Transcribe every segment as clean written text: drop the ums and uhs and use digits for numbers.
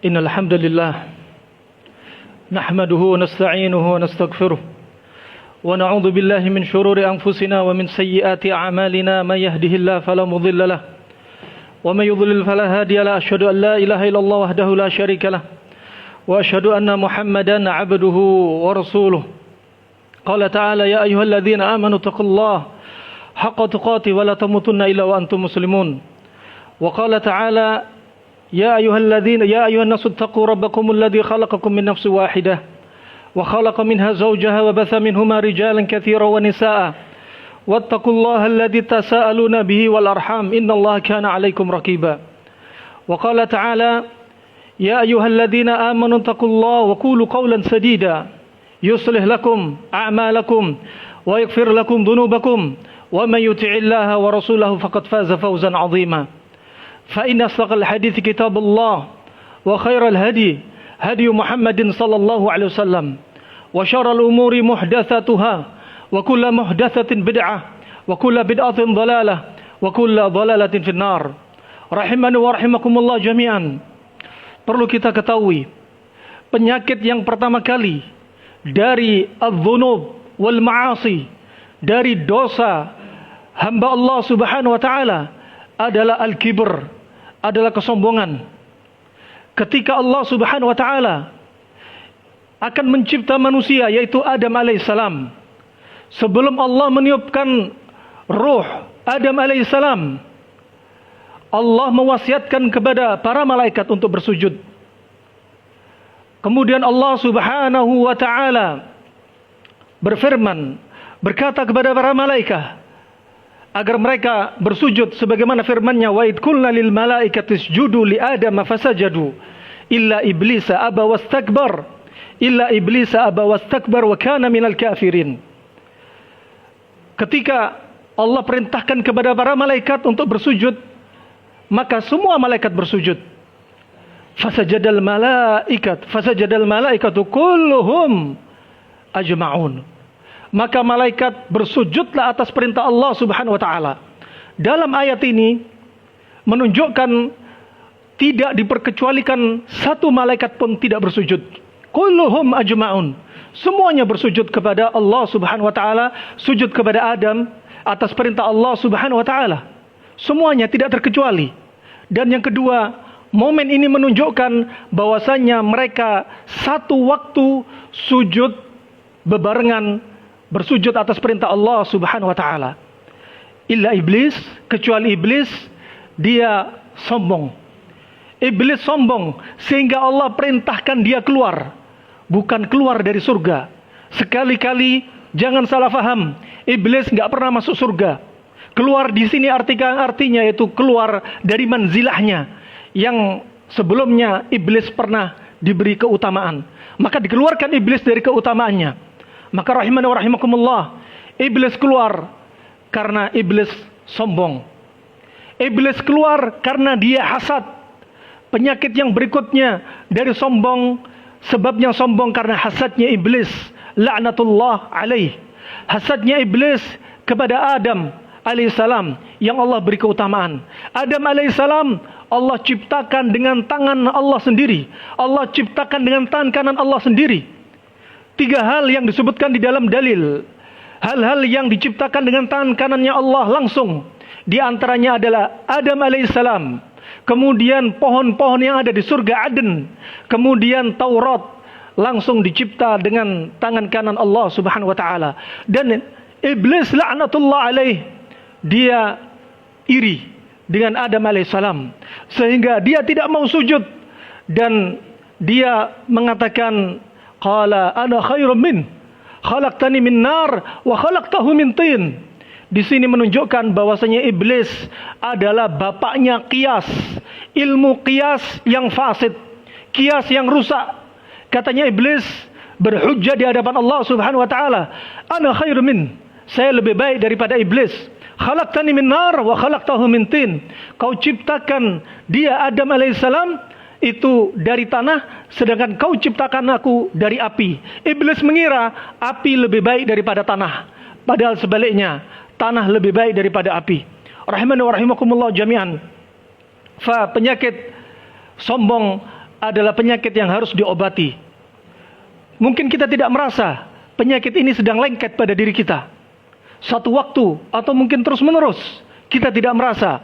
Innal hamdalillah nahmaduhu wa nasta'inuhu wa nastaghfiruh wa na'udzu billahi min shururi anfusina wa min sayyiati a'malina may yahdihillahu fala mudilla lahu wa may yudlil fala hadiya lahu asyhadu an la ilaha illallah wahdahu la syarika lahu wa asyhadu anna Muhammadan 'abduhu wa rasuluh. Qala ta'ala ya ayyuhalladzina amanu taqullaha haqqa tuqatih wa la tamutunna illa wa antum muslimun. Wa qala ta'ala يا أيها الناس اتقوا ربكم الذي خلقكم من نفس واحدة وخلق منها زوجها وبث منهما رجالا كثيرا ونساء واتقوا الله الذي تساءلون به والأرحام إن الله كان عليكم رقيبا. وقال تعالى يا أيها الذين آمنوا اتقوا الله وقولوا قولا سديدا يصلح لكم أعمالكم ويغفر لكم ذنوبكم ومن يطع الله ورسوله فقد فاز فوزا عظيما. فإن أصدق الحديث كتاب الله وخير الهدي هدي محمد صلى الله عليه وسلم وشر الأمور محدثاتها وكل محدثة بدعة وكل بدعة ضلالة وكل ضلالة في النار. Rahimani wa rahimakumullah jami'an. Perlu kita ketahui, penyakit yang pertama kali dari adz-dzunub wal ma'asi, dari dosa hamba Allah Subhanahu wa taala adalah al-kibr, adalah kesombongan. Ketika Allah Subhanahu wa taala akan mencipta manusia yaitu Adam alaihissalam, sebelum Allah meniupkan ruh Adam alaihissalam, Allah mewasiatkan kepada para malaikat untuk bersujud. Kemudian Allah Subhanahu wa taala berfirman, berkata kepada para malaikat agar mereka bersujud sebagaimana firman-Nya, wa id qulna lil malaikati isjudu li adam fasajadu illa iblisa aba wastakbar wa kana minal kafirin. Ketika Allah perintahkan kepada para malaikat untuk bersujud, maka semua malaikat bersujud. Fasajadal malaikatu kulluhum ajma'un. Maka malaikat bersujudlah atas perintah Allah Subhanahu wa taala. Dalam ayat ini menunjukkan tidak diperkecualikan satu malaikat pun tidak bersujud. Kulluhum ajma'un. Semuanya bersujud kepada Allah Subhanahu wa taala, sujud kepada Adam atas perintah Allah Subhanahu wa taala. Semuanya tidak terkecuali. Dan yang kedua, momen ini menunjukkan bahwasannya mereka satu waktu sujud bebarengan, bersujud atas perintah Allah Subhanahu wa taala. Illa iblis, kecuali iblis, dia sombong. Iblis sombong sehingga Allah perintahkan dia keluar, bukan keluar dari surga. Sekali-kali jangan salah faham, iblis enggak pernah masuk surga. Keluar di sini artinya yaitu keluar dari manzilahnya yang sebelumnya iblis pernah diberi keutamaan. Maka dikeluarkan iblis dari keutamaannya. Maka rahimani wa rahimakumullah, iblis keluar karena iblis sombong. Iblis keluar karena dia hasad. Penyakit yang berikutnya dari sombong, sebabnya sombong karena hasadnya iblis. La'natullah alaih. Hasadnya iblis kepada Adam alaihissalam yang Allah beri keutamaan. Adam alaihissalam Allah ciptakan dengan tangan Allah sendiri. Allah ciptakan dengan tangan kanan Allah sendiri. 3 hal yang disebutkan di dalam dalil. Hal-hal yang diciptakan dengan tangan kanannya Allah langsung. Di antaranya adalah Adam alaihissalam. Kemudian pohon-pohon yang ada di surga Aden. Kemudian Taurat langsung dicipta dengan tangan kanan Allah subhanahu wa ta'ala. Dan iblis la'natullah alaih, dia iri dengan Adam alaihissalam sehingga dia tidak mau sujud dan dia mengatakan qala ana khairum min khalaqtani min nar wa khalaqtahu min tin. Di sini menunjukkan bahwasanya iblis adalah bapaknya qiyas, ilmu qiyas yang fasid, qiyas yang rusak. Katanya iblis berhujjah di hadapan Allah subhanahu wa ta'ala, ana khairum min, saya lebih baik daripada iblis. Khalaqtani min nar wa khalaqtahu min tin. Kau ciptakan dia Adam alaihissalam itu dari tanah, sedangkan kau ciptakan aku dari api. Iblis mengira api lebih baik daripada tanah, padahal sebaliknya tanah lebih baik daripada api. Rahimani wa rahimakumullah jami'an. Penyakit sombong adalah penyakit yang harus diobati. Mungkin kita tidak merasa penyakit ini sedang lengket pada diri kita. Satu waktu atau mungkin terus menerus kita tidak merasa.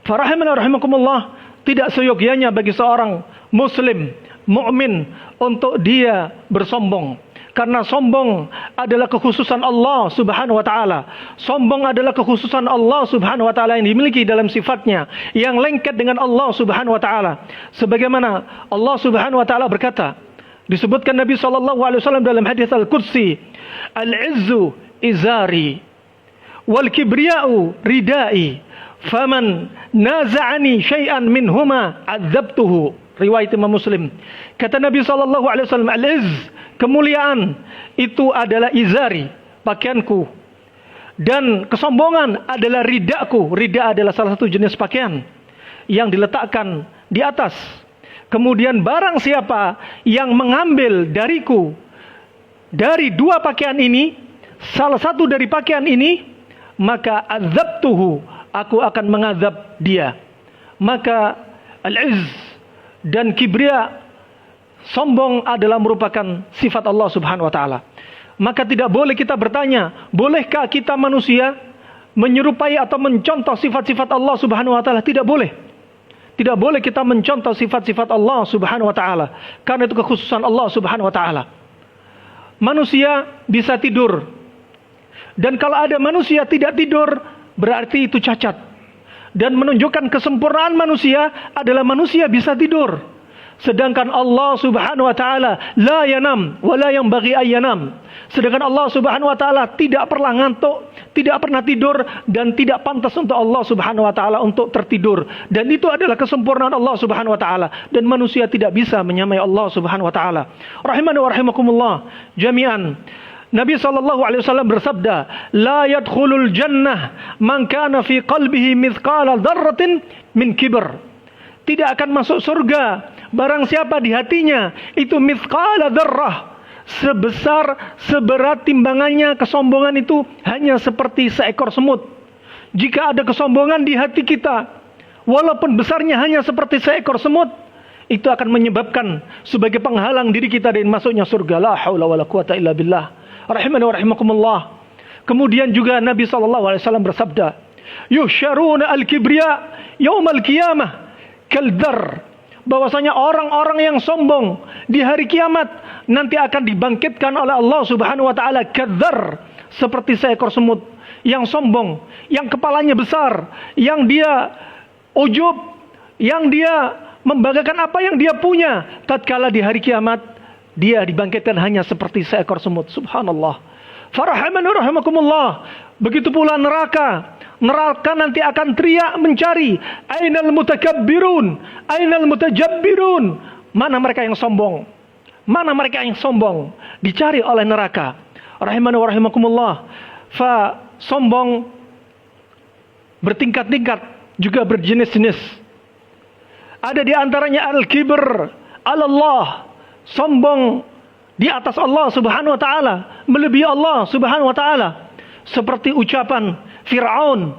Farahimana rahimakumullah, tidak seyogyanya bagi seorang muslim mukmin untuk dia bersombong, karena sombong adalah kekhususan Allah subhanahu wa ta'ala. Sombong adalah kekhususan Allah subhanahu wa ta'ala yang dimiliki dalam sifatnya, yang lengket dengan Allah subhanahu wa ta'ala. Sebagaimana Allah subhanahu wa ta'ala berkata, disebutkan Nabi SAW dalam hadis Al-Qudsi, Al-izzu izari wal kibriya'u ridai faman naza'ani syai'an minhuma adzabtuhu. Riwayat Imam Muslim. Kata Nabi SAW, al-izz, kemuliaan itu adalah izari, pakaianku, dan kesombongan adalah ridaku. Rida adalah salah satu jenis pakaian yang diletakkan di atas. Kemudian barang siapa yang mengambil dariku dari 2 pakaian ini, salah satu dari pakaian ini, maka azabtuhu, aku akan mengazab dia. Maka al-izz dan kibriya, sombong adalah merupakan sifat Allah subhanahu wa ta'ala. Maka tidak boleh kita bertanya, bolehkah kita manusia menyerupai atau mencontoh sifat-sifat Allah subhanahu wa ta'ala? Tidak boleh. Tidak boleh kita mencontoh sifat-sifat Allah subhanahu wa ta'ala, karena itu kekhususan Allah subhanahu wa ta'ala. Manusia bisa tidur, dan kalau ada manusia tidak tidur, berarti itu cacat. Dan menunjukkan kesempurnaan manusia adalah manusia bisa tidur. Sedangkan Allah subhanahu wa ta'ala la yanam wa la yanbaghi ayyanam. Sedangkan Allah subhanahu wa ta'ala tidak pernah ngantuk, tidak pernah tidur, dan tidak pantas untuk Allah subhanahu wa ta'ala untuk tertidur. Dan itu adalah kesempurnaan Allah subhanahu wa ta'ala. Dan manusia tidak bisa menyamai Allah subhanahu wa ta'ala. Rahimani wa rahimakumullah jami'an. Nabi SAW bersabda, la yadkhulul jannah man kana fi qalbihi mithqala dzarratin min kibr. Tidak akan masuk surga barang siapa di hatinya itu mithqala dzarrah, seberat timbangannya kesombongan itu hanya seperti seekor semut. Jika ada kesombongan di hati kita, walaupun besarnya hanya seperti seekor semut, itu akan menyebabkan sebagai penghalang diri kita dari masuknya surga. La haula wala quwata illa billah. Rahimani wa rahimakumullah. Kemudian juga Nabi SAW bersabda, yuhsyaruna al-kibriya yaumal qiyamah kaldar, bahwasanya orang-orang yang sombong di hari kiamat nanti akan dibangkitkan oleh Allah subhanahu wa ta'ala kadzar, seperti seekor semut yang sombong, yang kepalanya besar, yang dia ujub, yang dia membanggakan apa yang dia punya. Tatkala di hari kiamat dia dibangkitkan hanya seperti seekor semut. Subhanallah. Farahamani rahimakumullah. Begitu pula neraka. Neraka nanti akan teriak mencari, ainal mutakabbirun, ainal mutajabbirun. Mana mereka yang sombong? Mana mereka yang sombong? Dicari oleh neraka. Rahimani wa rahimakumullah. Fa sombong bertingkat-tingkat, juga berjenis-jenis. Ada di antaranya al-kibr Allah, sombong di atas Allah Subhanahu wa taala, melebihi Allah Subhanahu wa taala. Seperti ucapan Fir'aun,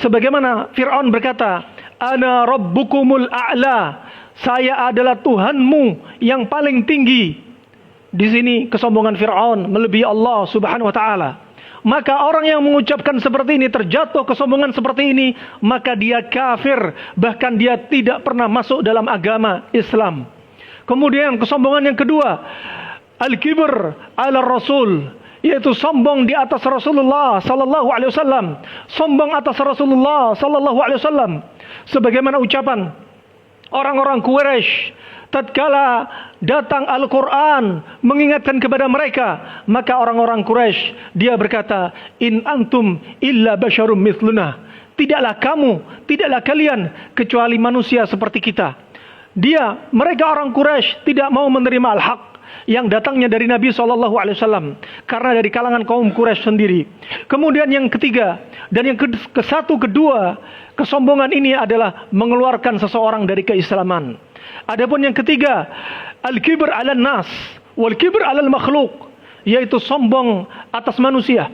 sebagaimana Fir'aun berkata, ana rabbukumul a'la, saya adalah Tuhanmu yang paling tinggi. Di sini kesombongan Fir'aun melebihi Allah Subhanahu wa taala. Maka orang yang mengucapkan seperti ini, terjatuh kesombongan seperti ini, maka dia kafir, bahkan dia tidak pernah masuk dalam agama Islam. Kemudian kesombongan yang kedua, al-kibr ala rasul, yaitu sombong di atas Rasulullah sallallahu alaihi wasallam, sombong atas Rasulullah sallallahu alaihi wasallam. Sebagaimana ucapan orang-orang Quraisy tatkala datang Al-Qur'an mengingatkan kepada mereka, maka orang-orang Quraisy dia berkata, in antum illa basyarum mithluna, tidaklah kamu, tidaklah kalian kecuali manusia seperti kita. Mereka orang Quraisy tidak mau menerima al-haq yang datangnya dari Nabi SAW, karena dari kalangan kaum Quraisy sendiri. Kemudian yang ketiga dan yang kedua, kesombongan ini adalah mengeluarkan seseorang dari keislaman. Adapun yang ketiga, al-kibr 'alan nas wal kibr 'alal makhluk, yaitu sombong atas manusia,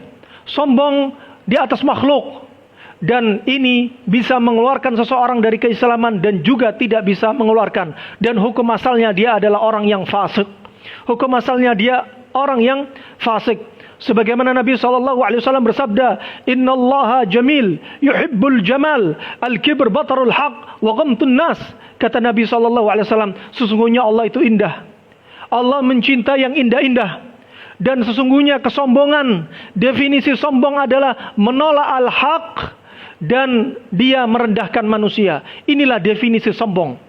sombong di atas makhluk. Dan ini bisa mengeluarkan seseorang dari keislaman dan juga tidak bisa mengeluarkan. Dan hukum asalnya dia adalah orang yang fasik. Hukum asalnya dia orang yang fasik. Sebagaimana Nabi SAW bersabda, innallaha jamil yuhibbul jamal, al-kibr batarul haq wa ghamtun nas. Kata Nabi SAW, sesungguhnya Allah itu indah. Allah mencintai yang indah-indah. Dan sesungguhnya kesombongan, definisi sombong adalah menolak al-haq dan dia merendahkan manusia. Inilah definisi sombong.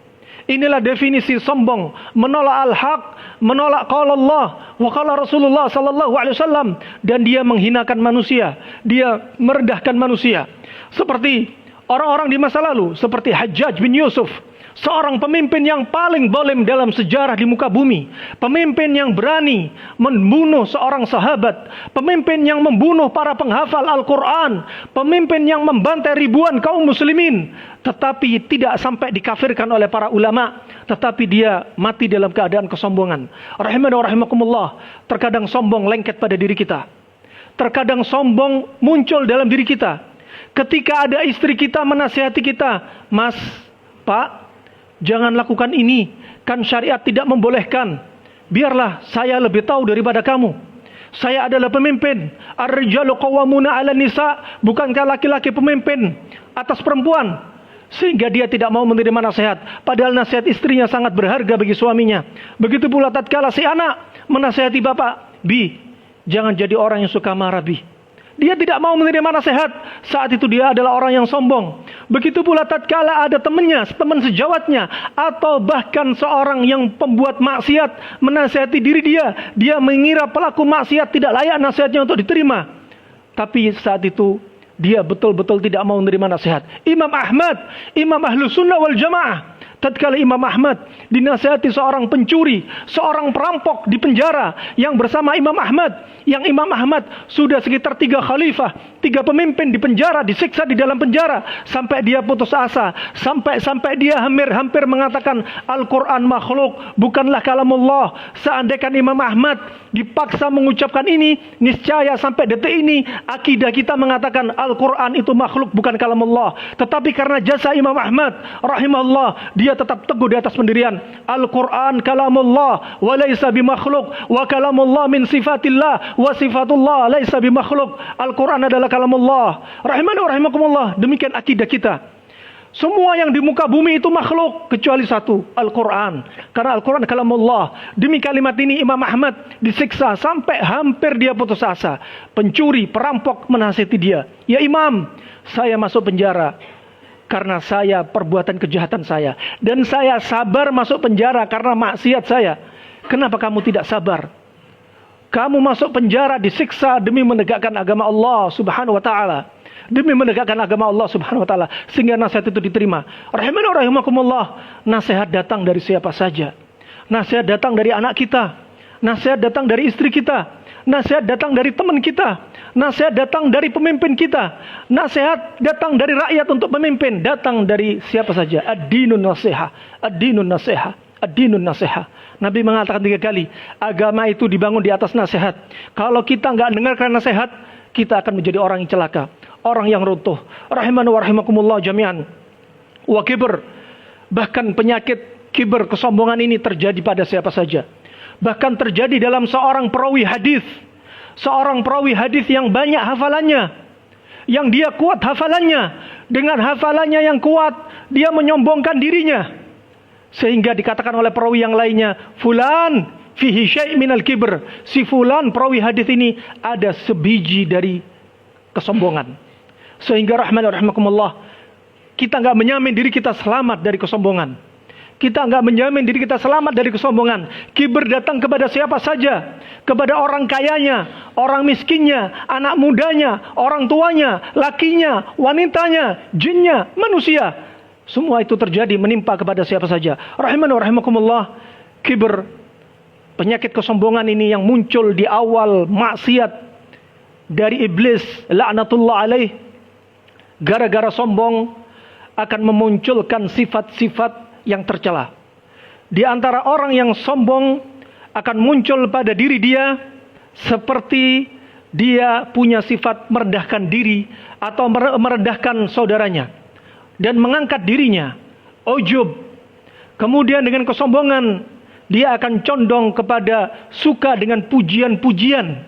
Inilah definisi sombong, menolak al-haq, menolak qala Allah wa qala Rasulullah sallallahu alaihi wasallam, dan dia menghinakan manusia, dia merendahkan manusia. Seperti orang-orang di masa lalu, seperti Hajjaj bin Yusuf, seorang pemimpin yang paling zalim dalam sejarah di muka bumi, pemimpin yang berani membunuh seorang sahabat, pemimpin yang membunuh para penghafal Al-Quran, pemimpin yang membantai ribuan kaum muslimin, tetapi tidak sampai dikafirkan oleh para ulama, tetapi dia mati dalam keadaan kesombongan. Rahimani wa rahimakumullah. Terkadang sombong lengket pada diri kita, terkadang sombong muncul dalam diri kita. Ketika ada istri kita menasihati kita, mas, pak, jangan lakukan ini, kan syariat tidak membolehkan. Biarlah saya lebih tahu daripada kamu. Saya adalah pemimpin. Ar-rijalu qawwamuna 'alan nisa. Bukankah laki-laki pemimpin atas perempuan? Sehingga dia tidak mau menerima nasihat, padahal nasihat istrinya sangat berharga bagi suaminya. Begitu pula tatkala si anak menasihati bapak, bi, jangan jadi orang yang suka marah, bi. Dia tidak mau menerima nasihat. Saat itu dia adalah orang yang sombong. Begitu pula tatkala ada temannya, teman sejawatnya, atau bahkan seorang yang pembuat maksiat menasihati diri dia, dia mengira pelaku maksiat tidak layak nasihatnya untuk diterima. Tapi saat itu dia betul-betul tidak mau menerima nasihat. Imam Ahmad, Imam Ahlus Sunnah wal Jamaah, tatkala Imam Ahmad dinasihati seorang pencuri, seorang perampok di penjara yang bersama Imam Ahmad, yang Imam Ahmad sudah sekitar 3 khalifah, 3 pemimpin di penjara, disiksa di dalam penjara, sampai dia putus asa, sampai dia hampir mengatakan Al-Quran makhluk, bukanlah kalamullah. Seandainya Imam Ahmad dipaksa mengucapkan ini, niscaya sampai detik ini akidah kita mengatakan Al-Quran itu makhluk, bukan kalamullah. Tetapi karena jasa Imam Ahmad rahimahullah, dia tetap teguh di atas pendirian Al-Quran kalamullah wa laisa bimakhluk, wa kalamullah min sifatillah wa sifatullah laisa bimakhluk. Al-Quran adalah kalamullah. Rahimani wa rahimakumullah. Demikian akidah kita. Semua yang di muka bumi itu makhluk kecuali satu, Al-Quran. Karena Al-Quran kalamullah. Demi kalimat ini Imam Ahmad disiksa sampai hampir dia putus asa. Pencuri, perampok menasihati dia, ya Imam, saya masuk penjara karena saya perbuatan kejahatan saya, dan saya sabar masuk penjara karena maksiat saya. Kenapa kamu tidak sabar? Kamu masuk penjara disiksa demi menegakkan agama Allah Subhanahu wa taala. demi menegakkan agama Allah Subhanahu wa taala sehingga nasihat itu diterima. Rahimani wa rahimakumullah, nasihat datang dari siapa saja. Nasihat datang dari anak kita, nasihat datang dari istri kita, nasihat datang dari teman kita, nasihat datang dari pemimpin kita, nasihat datang dari rakyat untuk pemimpin, datang dari siapa saja. Ad-dinun nasiha, ad-dinun nasiha, ad-dinun nasiha. Nabi mengatakan 3 kali, agama itu dibangun di atas nasihat. Kalau kita nggak dengarkan nasihat, kita akan menjadi orang yang celaka, orang yang runtuh. Rahimani wa rahimakumullah jami'an. Wa kibr, bahkan penyakit kibr, kesombongan ini terjadi pada siapa saja. Bahkan terjadi dalam seorang perawi hadis. Seorang perawi hadis yang banyak hafalannya, yang dia kuat hafalannya. Dengan hafalannya yang kuat, dia menyombongkan dirinya. Sehingga dikatakan oleh perawi yang lainnya, fulan fihi syai' minal kibr. Si fulan perawi hadis ini ada sebiji dari kesombongan. Sehingga rahman rahimakumullah, kita enggak menjamin diri kita selamat dari kesombongan. Kita enggak menjamin diri kita selamat dari kesombongan. Kibr datang kepada siapa saja. Kepada orang kayanya, orang miskinnya, anak mudanya, orang tuanya, lakinya, wanitanya, jinnya, manusia. Semua itu terjadi menimpa kepada siapa saja. Rahimani wa rahimakumullah, kibr, penyakit kesombongan ini yang muncul di awal maksiat dari iblis, laknatullah alaih. Gara-gara sombong akan memunculkan sifat-sifat yang tercela. Di antara orang yang sombong akan muncul pada diri dia seperti dia punya sifat merendahkan diri atau merendahkan saudaranya dan mengangkat dirinya, ujub. Kemudian dengan kesombongan dia akan condong kepada suka dengan pujian-pujian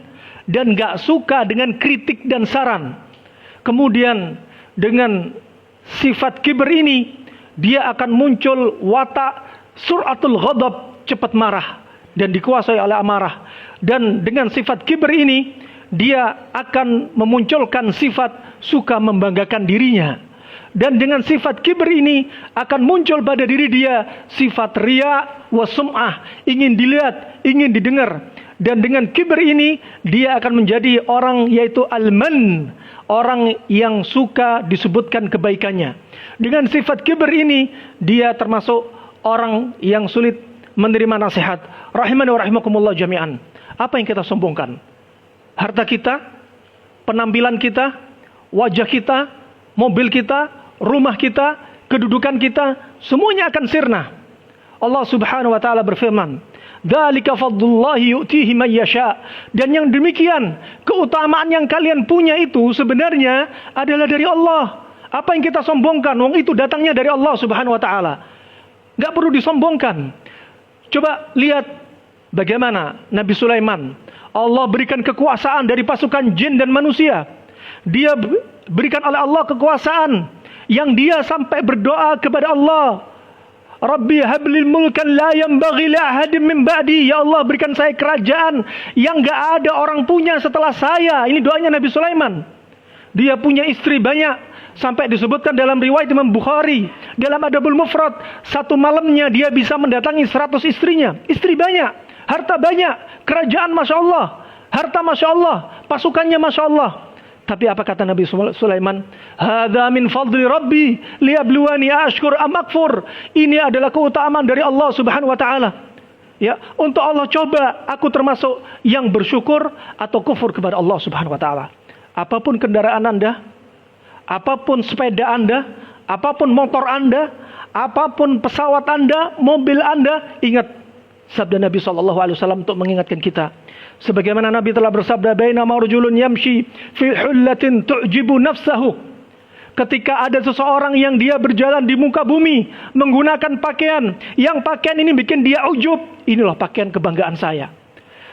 dan gak suka dengan kritik dan saran. Kemudian dengan sifat kibr ini dia akan muncul watak suratul ghadab, cepat marah dan dikuasai oleh amarah. Dan dengan sifat kibr ini dia akan memunculkan sifat suka membanggakan dirinya. Dan dengan sifat kibr ini akan muncul pada diri dia sifat riya wa sum'ah, ingin dilihat, ingin didengar. Dan dengan kibr ini dia akan menjadi orang yaitu al-man, orang yang suka disebutkan kebaikannya. Dengan sifat kibr ini dia termasuk orang yang sulit menerima nasihat. Rahimani wa rahimakumullah jami'an. Apa yang kita sombongkan? Harta kita, penampilan kita, wajah kita, mobil kita, rumah kita, kedudukan kita, semuanya akan sirna. Allah Subhanahu wa taala berfirman, "Dzalika fadlullahi yu'tihi man yasha." Dan yang demikian, keutamaan yang kalian punya itu sebenarnya adalah dari Allah. Apa yang kita sombongkan? Wong itu datangnya dari Allah Subhanahu wa taala. Enggak perlu disombongkan. Coba lihat bagaimana Nabi Sulaiman. Allah berikan kekuasaan dari pasukan jin dan manusia. Dia berikan oleh Allah kekuasaan yang dia sampai berdoa kepada Allah, Rabbi hablil mulkan la yanbaghi li ahadin min ba'di. Ya Allah, berikan saya kerajaan yang enggak ada orang punya setelah saya. Ini doanya Nabi Sulaiman. Dia punya istri banyak. Sampai disebutkan dalam riwayat Imam Bukhari, dalam Adabul Mufrad, satu malamnya dia bisa mendatangi 100 istrinya. Istri banyak, harta banyak, kerajaan Masya Allah, harta Masya Allah, pasukannya Masya Allah. Tapi apa kata Nabi Sulaiman? Hadza min fadli Rabbi liyabluwani ashkur am akfur. Ini adalah keutamaan dari Allah Subhanahu wa taala. Ya, untuk Allah coba aku termasuk yang bersyukur atau kufur kepada Allah Subhanahu wa taala. Apapun kendaraan Anda, apapun sepeda Anda, apapun motor Anda, apapun pesawat Anda, mobil Anda, ingat sabda Nabi SAW untuk mengingatkan kita. Sebagaimana Nabi telah bersabda, "Bainama rajulun yamshi fi hullatin tu'jibu nafsahu." Ketika ada seseorang yang dia berjalan di muka bumi menggunakan pakaian, yang pakaian ini bikin dia ujub, inilah pakaian kebanggaan saya.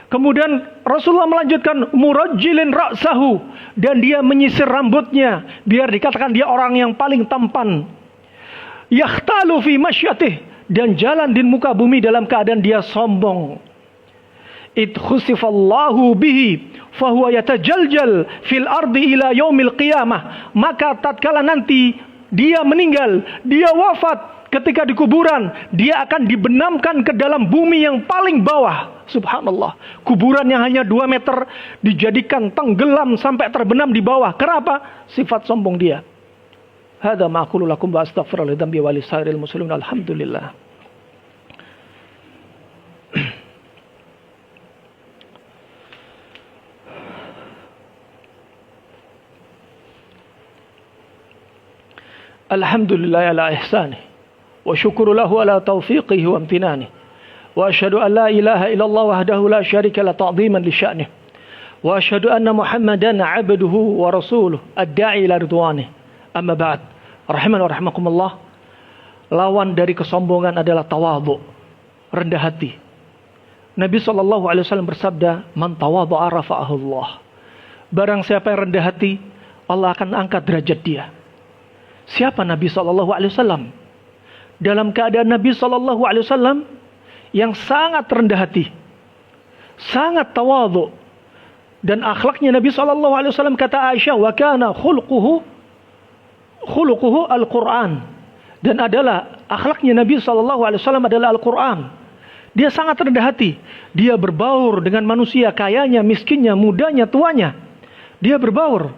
Kemudian Rasulullah melanjutkan murajjilin ra'sahu, dan dia menyisir rambutnya biar dikatakan dia orang yang paling tampan. Yakhtalu fi masyatih, dan jalan di muka bumi dalam keadaan dia sombong. Id khusifallahu bihi fahuwa yatajaljal fil ardi ila yaumil qiyamah. Maka tatkala nanti dia meninggal, dia wafat, ketika di kuburan, dia akan dibenamkan ke dalam bumi yang paling bawah. Subhanallah. Kuburan yang hanya 2 meter dijadikan tenggelam sampai terbenam di bawah. Kenapa? Sifat sombong dia. Hadza ma aqulu lakum wa astaghfirullaha li dzambi wa li sairil muslimin. Alhamdulillah. Alhamdulillah ala ihsanih wa syukru lahu ala taufiqihi wa amtinanih wa asyhadu an la ilaha illallah wahdahu la syarika la ta'dhiman li sya'nih wa asyhadu anna Muhammadan 'abduhu wa rasuluh ad-da'i ila ridwanih. Amma ba'd. Rahiman wa rahimakumullah. Lawan dari kesombongan adalah tawadhu, rendah hati. Nabi SAW bersabda, "Man tawadha'a rafa'ahu Allah." Barang siapa yang rendah hati, Allah akan angkat derajat dia. Siapa Nabi SAW? Dalam keadaan Nabi SAW yang sangat rendah hati, sangat tawadhu, dan akhlaknya Nabi SAW, kata Aisyah, wa kana khuluquhu Al-Quran, dan adalah akhlaknya Nabi SAW adalah Al-Quran. Dia sangat rendah hati. Dia berbaur dengan manusia, kayanya, miskinnya, mudanya, tuanya. Dia berbaur,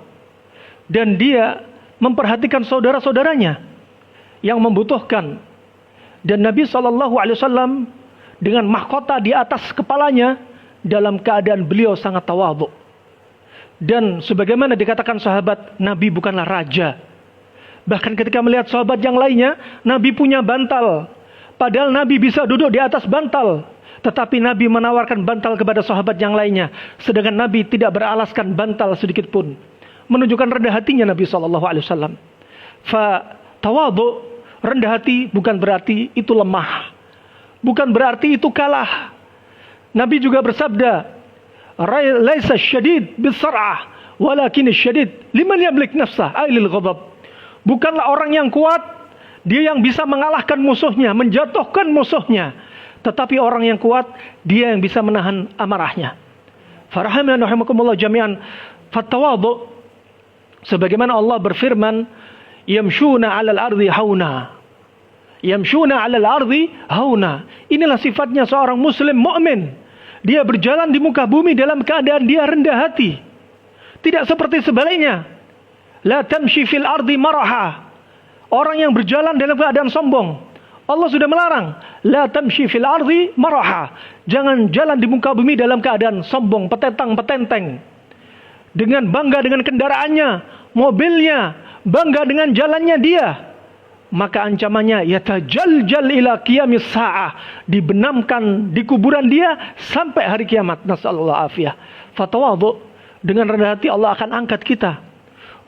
dan dia memperhatikan saudara-saudaranya yang membutuhkan. Dan Nabi SAW dengan mahkota di atas kepalanya dalam keadaan beliau sangat tawadhu. Dan sebagaimana dikatakan sahabat, Nabi bukanlah raja. Bahkan ketika melihat sahabat yang lainnya, Nabi punya bantal. Padahal Nabi bisa duduk di atas bantal. Tetapi Nabi menawarkan bantal kepada sahabat yang lainnya. Sedangkan Nabi tidak beralaskan bantal sedikit pun. Menunjukkan rendah hatinya Nabi SAW. Tawadhu, rendah hati, bukan berarti itu lemah, bukan berarti itu kalah. Nabi juga bersabda, "Laisa syadid bisar'ah, walakin syadid liman yamlik nafsah ay lil ghadab." Bukanlah orang yang kuat dia yang bisa mengalahkan musuhnya, menjatuhkan musuhnya, tetapi orang yang kuat dia yang bisa menahan amarahnya. Farahimana rahimakumullah jami'an. Fatawadhu, sebagaimana Allah berfirman, yamshuna 'alal ardi hauna. Yamshuna 'alal ardi hauna. Inilah sifatnya seorang muslim mukmin. Dia berjalan di muka bumi dalam keadaan dia rendah hati. Tidak seperti sebaliknya. La tamshi fil ardi maraha. Orang yang berjalan dalam keadaan sombong. Allah sudah melarang. La tamshi fil ardi maraha. Jangan jalan di muka bumi dalam keadaan sombong, petentang-petenteng. Dengan bangga dengan kendaraannya, mobilnya, bangga dengan jalannya dia. Maka ancamannya yatajaljal ila qiyamis sa'ah, dibenamkan di kuburan dia sampai hari kiamat. Nasallallahu afiyah. Fatawadhu, dengan rendah hati Allah akan angkat kita.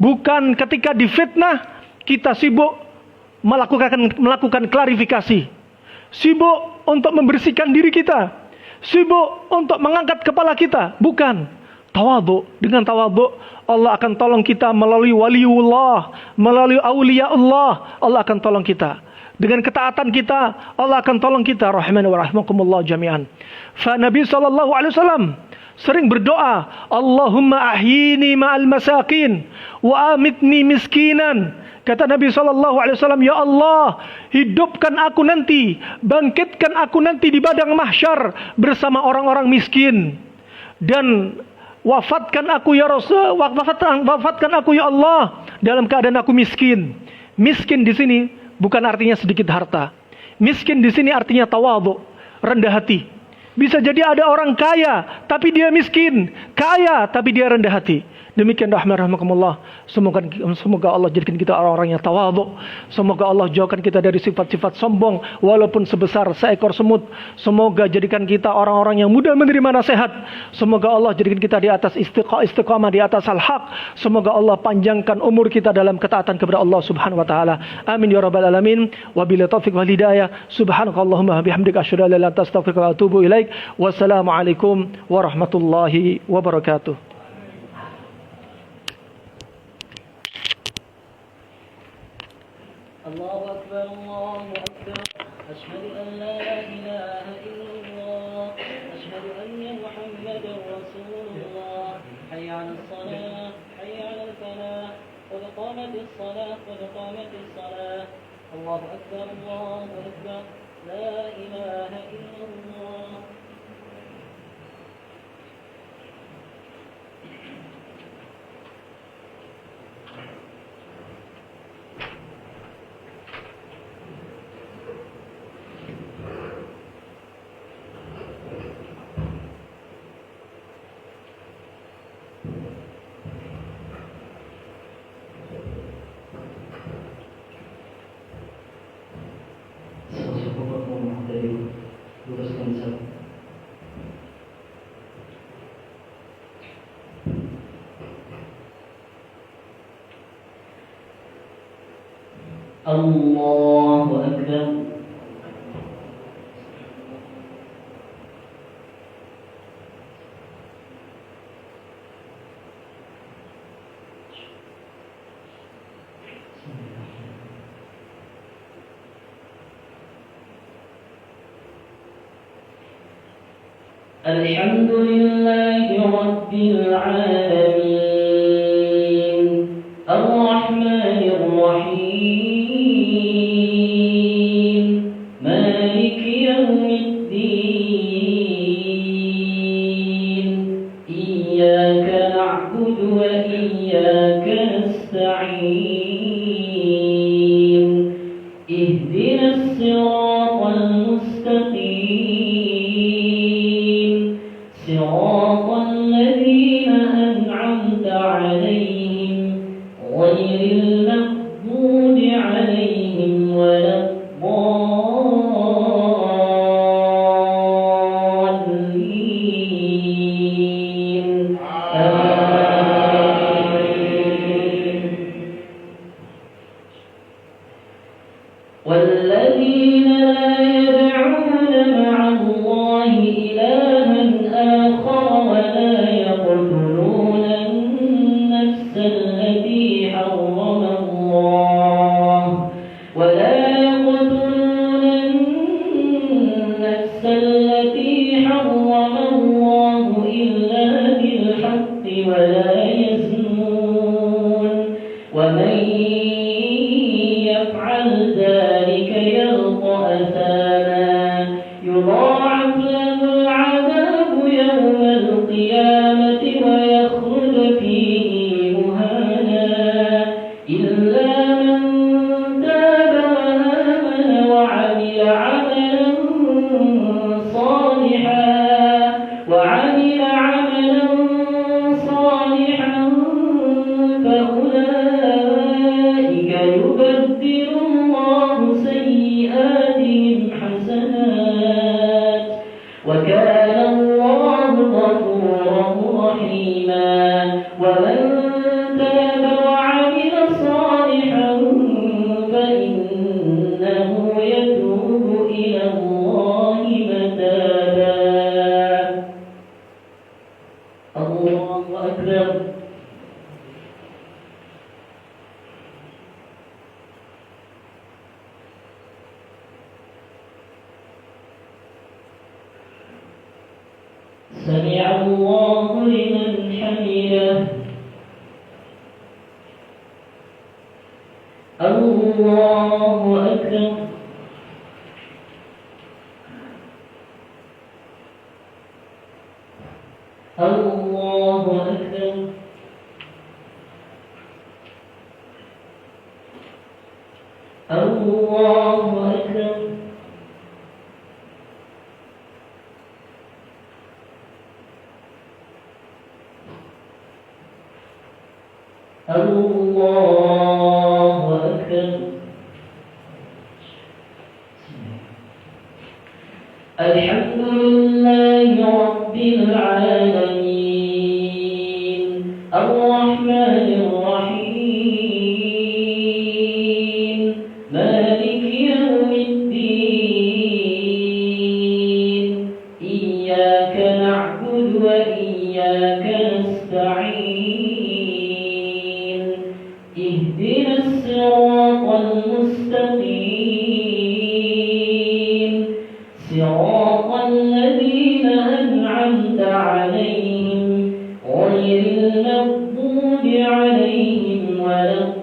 Bukan ketika difitnah kita sibuk melakukan klarifikasi, sibuk untuk membersihkan diri kita, sibuk untuk mengangkat kepala kita. Bukan. Tawadhu, dengan tawadhu Allah akan tolong kita melalui waliullah, melalui aulia Allah. Allah akan tolong kita. Dengan ketaatan kita Allah akan tolong kita. Rahimani wa rahimakumullah jami'an. Fa Nabi SAW sering berdoa, Allahumma ahyini ma'al masakin wa amitni miskinan. Kata Nabi SAW, ya Allah, hidupkan aku nanti, bangkitkan aku nanti di padang mahsyar bersama orang-orang miskin, dan wafatkan aku ya Rasul, wafatkan aku ya Allah dalam keadaan aku miskin. Miskin di sini bukan artinya sedikit harta. Miskin di sini artinya tawadhu, rendah hati. Bisa jadi ada orang kaya tapi dia miskin, kaya tapi dia rendah hati. Demikian rahmatullah. Semoga Allah jadikan kita orang-orang yang tawadhu. Semoga Allah jauhkan kita dari sifat-sifat sombong walaupun sebesar seekor semut. Semoga jadikan kita orang-orang yang mudah menerima nasihat. Semoga Allah jadikan kita di atas istiqamah, di atas al-haq. Semoga Allah panjangkan umur kita dalam ketaatan kepada Allah Subhanahu wa taala. Amin ya rabbal alamin. Wabillahi taufiq wal hidayah. Subhanakallahumma bihamdika asyhadu an la ilaha illa anta astaghfiruka wa atubu ilaik. Wassalamualaikum warahmatullahi wabarakatuh. الله أكبر الله أكبر أشهد أن لا إله إلا الله أشهد أن محمدا رسول الله حي على الصلاة حي على الفلاح قد قامت الصلاة قد قامت الصلاة الله أكبر الله أكبر لا إله إلا الله. الله أكبر. الحمد لله رب العالمين الرحمن الرحيم مالك يوم الدين إياك نعبد وإياك نستعين اهدنا الصراط المستقيم صراط الذين أنعمت عليهم غير المغضوب عليهم ولا الضالين آمين. والذين لا يدعون مع الله إلها آخر ولا يقتلون النفس التي حرم الله إلا بالحق ولا يزنون ومن يفعل ذلك يلقى أثاما يضاعف له العذاب يوم القيامة ويخلد فيه مهانا إلا من تاب وآمن وعمل عملا صالحا فأولئك يبدل الله سيئاتهم حسنات وكان الله غفورا رحيما ومن تاب وعمل صالحا فإنه يتوب إلى الله متابا. الله أكبر. سمع الله لمن حمده. الله أكبر. الله أكبر. الله أكبر. الله أكبر. الحمد لله رب العالمين الرحمن الرحيم مالك يوم الدين إياك نعبد وإياك نستعين اهدنا الصراط المستقيم صراط الذين أنعمت عليهم غير المغضوب عليهم ولا الضالين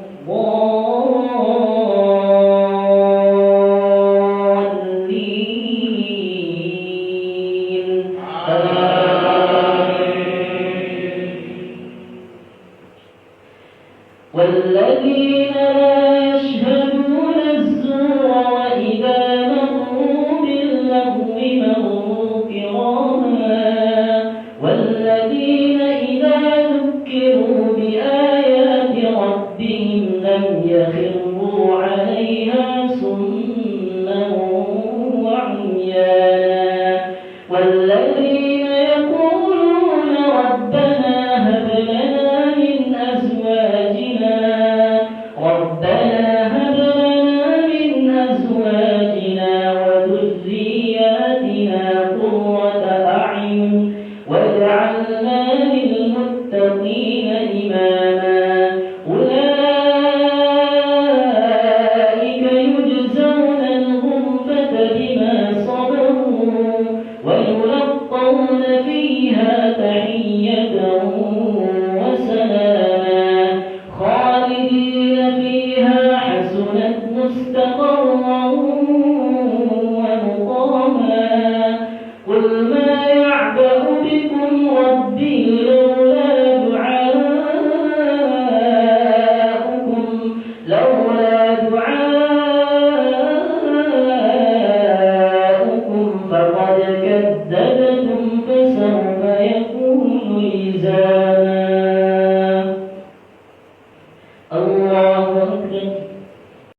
والمنقلات